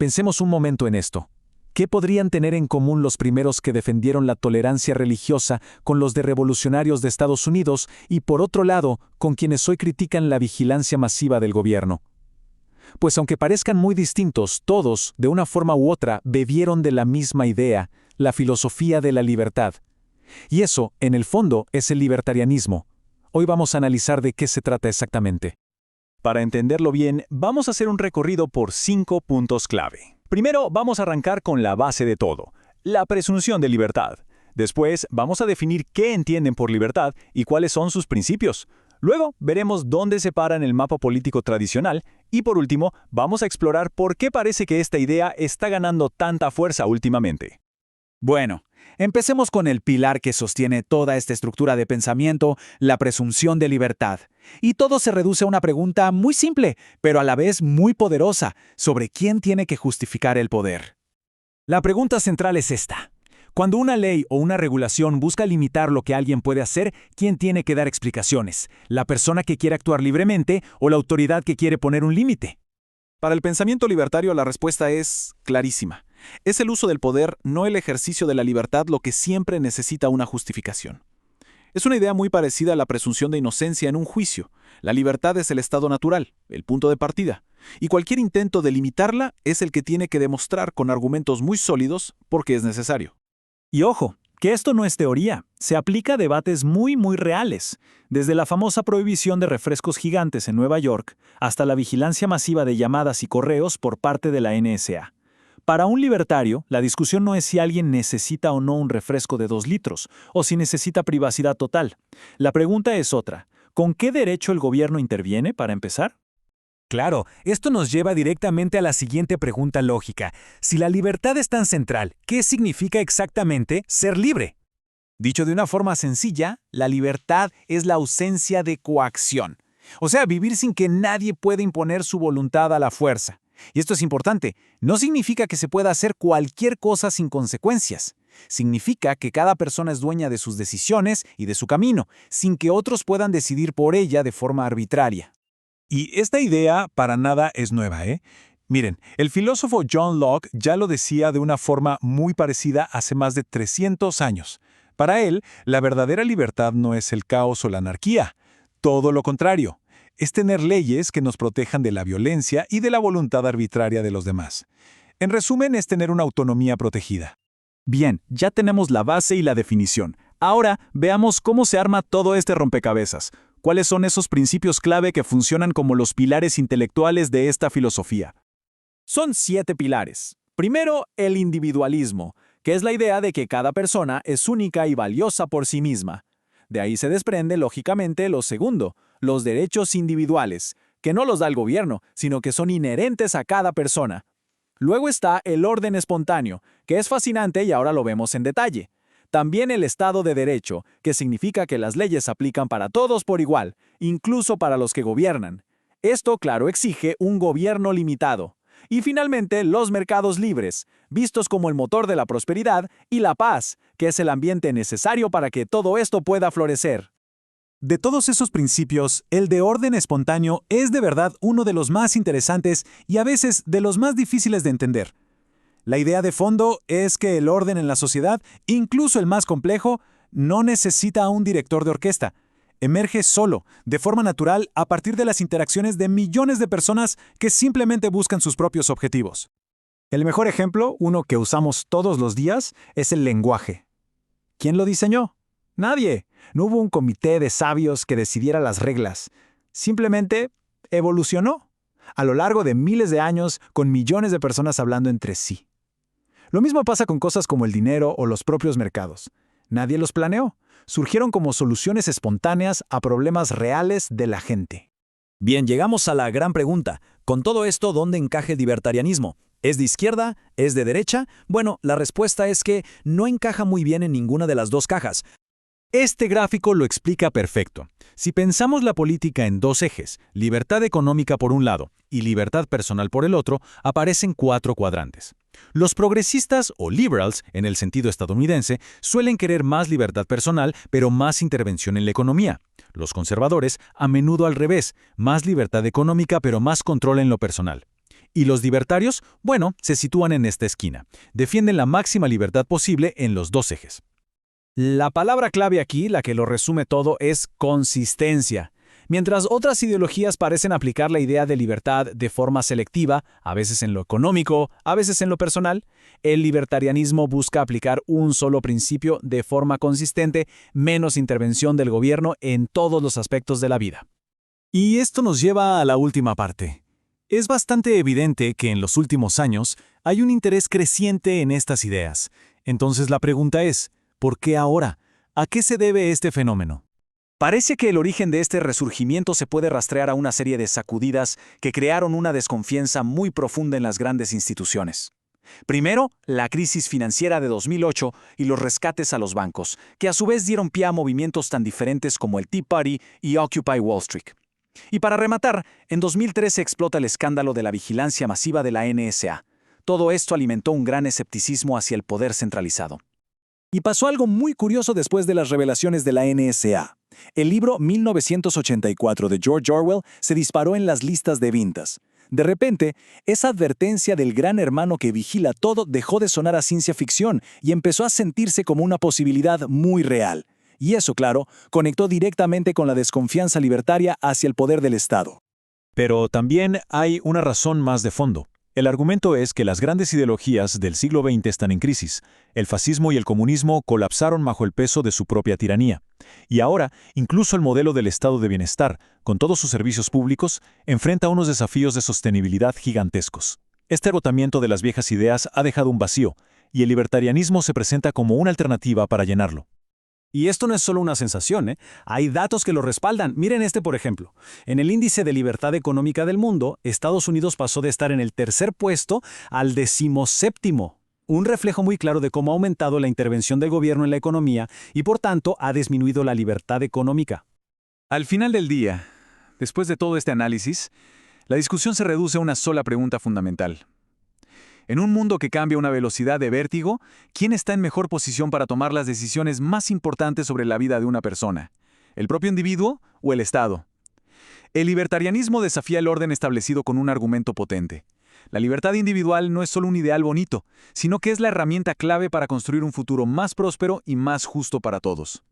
Pensemos un momento en esto. ¿Qué podrían tener en común los primeros que defendieron la tolerancia religiosa con los de revolucionarios de Estados Unidos y, por otro lado, con quienes hoy critican la vigilancia masiva del gobierno? Pues aunque parezcan muy distintos, todos, de una forma u otra, bebieron de la misma idea, la filosofía de la libertad. Y eso, en el fondo, es el libertarianismo. Hoy vamos a analizar de qué se trata exactamente. Para entenderlo bien, vamos a hacer un recorrido por 5 puntos clave. Primero, vamos a arrancar con la base de todo, la presunción de libertad. Después, vamos a definir qué entienden por libertad y cuáles son sus principios. Luego, veremos dónde se para en el mapa político tradicional. Y por último, vamos a explorar por qué parece que esta idea está ganando tanta fuerza últimamente. Bueno, empecemos con el pilar que sostiene toda esta estructura de pensamiento, la presunción de libertad. Y todo se reduce a una pregunta muy simple, pero a la vez muy poderosa, sobre quién tiene que justificar el poder. La pregunta central es esta. Cuando una ley o una regulación busca limitar lo que alguien puede hacer, ¿quién tiene que dar explicaciones? ¿La persona que quiere actuar libremente o la autoridad que quiere poner un límite? Para el pensamiento libertario, la respuesta es clarísima. Es el uso del poder, no el ejercicio de la libertad, lo que siempre necesita una justificación. Es una idea muy parecida a la presunción de inocencia en un juicio. La libertad es el estado natural, el punto de partida, y cualquier intento de limitarla es el que tiene que demostrar con argumentos muy sólidos por qué es necesario. Y ojo, que esto no es teoría, se aplica a debates muy reales, desde la famosa prohibición de refrescos gigantes en Nueva York hasta la vigilancia masiva de llamadas y correos por parte de la NSA. Para un libertario, la discusión no es si alguien necesita o no un refresco de 2 litros, o si necesita privacidad total. La pregunta es otra, ¿con qué derecho el gobierno interviene para empezar? Claro, esto nos lleva directamente a la siguiente pregunta lógica. Si la libertad es tan central, ¿qué significa exactamente ser libre? Dicho de una forma sencilla, la libertad es la ausencia de coacción. O sea, vivir sin que nadie pueda imponer su voluntad a la fuerza. Y esto es importante, no significa que se pueda hacer cualquier cosa sin consecuencias. Significa que cada persona es dueña de sus decisiones y de su camino, sin que otros puedan decidir por ella de forma arbitraria. Y esta idea para nada es nueva, ¿eh? Miren, el filósofo John Locke ya lo decía de una forma muy parecida hace más de 300 años. Para él, la verdadera libertad no es el caos o la anarquía. Todo lo contrario. Es tener leyes que nos protejan de la violencia y de la voluntad arbitraria de los demás. En resumen, es tener una autonomía protegida. Bien, ya tenemos la base y la definición. Ahora, veamos cómo se arma todo este rompecabezas. ¿Cuáles son esos principios clave que funcionan como los pilares intelectuales de esta filosofía? Son 7 pilares. Primero, el individualismo, que es la idea de que cada persona es única y valiosa por sí misma. De ahí se desprende, lógicamente, lo segundo, los derechos individuales, que no los da el gobierno, sino que son inherentes a cada persona. Luego está el orden espontáneo, que es fascinante y ahora lo vemos en detalle. También el Estado de Derecho, que significa que las leyes se aplican para todos por igual, incluso para los que gobiernan. Esto, claro, exige un gobierno limitado. Y finalmente, los mercados libres, vistos como el motor de la prosperidad, y la paz, que es el ambiente necesario para que todo esto pueda florecer. De todos esos principios, el de orden espontáneo es de verdad uno de los más interesantes y a veces de los más difíciles de entender. La idea de fondo es que el orden en la sociedad, incluso el más complejo, no necesita a un director de orquesta. Emerge solo, de forma natural, a partir de las interacciones de millones de personas que simplemente buscan sus propios objetivos. El mejor ejemplo, uno que usamos todos los días, es el lenguaje. ¿Quién lo diseñó? Nadie. No hubo un comité de sabios que decidiera las reglas. Simplemente evolucionó, a lo largo de miles de años, con millones de personas hablando entre sí. Lo mismo pasa con cosas como el dinero o los propios mercados. Nadie los planeó. Surgieron como soluciones espontáneas a problemas reales de la gente. Bien, llegamos a la gran pregunta. Con todo esto, ¿dónde encaja el libertarianismo? ¿Es de izquierda? ¿Es de derecha? Bueno, la respuesta es que no encaja muy bien en ninguna de las dos cajas. Este gráfico lo explica perfecto. Si pensamos la política en 2 ejes, libertad económica por un lado y libertad personal por el otro, aparecen 4 cuadrantes. Los progresistas o liberals, en el sentido estadounidense, suelen querer más libertad personal, pero más intervención en la economía. Los conservadores, a menudo al revés, más libertad económica, pero más control en lo personal. Y los libertarios, bueno, se sitúan en esta esquina. Defienden la máxima libertad posible en los dos ejes. La palabra clave aquí, la que lo resume todo, es consistencia. Mientras otras ideologías parecen aplicar la idea de libertad de forma selectiva, a veces en lo económico, a veces en lo personal, el libertarianismo busca aplicar un solo principio de forma consistente, menos intervención del gobierno en todos los aspectos de la vida. Y esto nos lleva a la última parte. Es bastante evidente que en los últimos años hay un interés creciente en estas ideas. Entonces la pregunta es, ¿por qué ahora? ¿A qué se debe este fenómeno? Parece que el origen de este resurgimiento se puede rastrear a una serie de sacudidas que crearon una desconfianza muy profunda en las grandes instituciones. Primero, la crisis financiera de 2008 y los rescates a los bancos, que a su vez dieron pie a movimientos tan diferentes como el Tea Party y Occupy Wall Street. Y para rematar, en 2013 explota el escándalo de la vigilancia masiva de la NSA. Todo esto alimentó un gran escepticismo hacia el poder centralizado. Y pasó algo muy curioso después de las revelaciones de la NSA. El libro 1984 de George Orwell se disparó en las listas de ventas. De repente, esa advertencia del gran hermano que vigila todo dejó de sonar a ciencia ficción y empezó a sentirse como una posibilidad muy real. Y eso, claro, conectó directamente con la desconfianza libertaria hacia el poder del Estado. Pero también hay una razón más de fondo. El argumento es que las grandes ideologías del siglo XX están en crisis. El fascismo y el comunismo colapsaron bajo el peso de su propia tiranía. Y ahora, incluso el modelo del estado de bienestar, con todos sus servicios públicos, enfrenta unos desafíos de sostenibilidad gigantescos. Este agotamiento de las viejas ideas ha dejado un vacío, y el libertarianismo se presenta como una alternativa para llenarlo. Y esto no es solo una sensación, ¿eh? Hay datos que lo respaldan. Miren este, por ejemplo. En el índice de libertad económica del mundo, Estados Unidos pasó de estar en el tercer puesto al 17º. Un reflejo muy claro de cómo ha aumentado la intervención del gobierno en la economía y, por tanto, ha disminuido la libertad económica. Al final del día, después de todo este análisis, la discusión se reduce a una sola pregunta fundamental. En un mundo que cambia a una velocidad de vértigo, ¿quién está en mejor posición para tomar las decisiones más importantes sobre la vida de una persona? ¿El propio individuo o el Estado? El libertarianismo desafía el orden establecido con un argumento potente. La libertad individual no es solo un ideal bonito, sino que es la herramienta clave para construir un futuro más próspero y más justo para todos.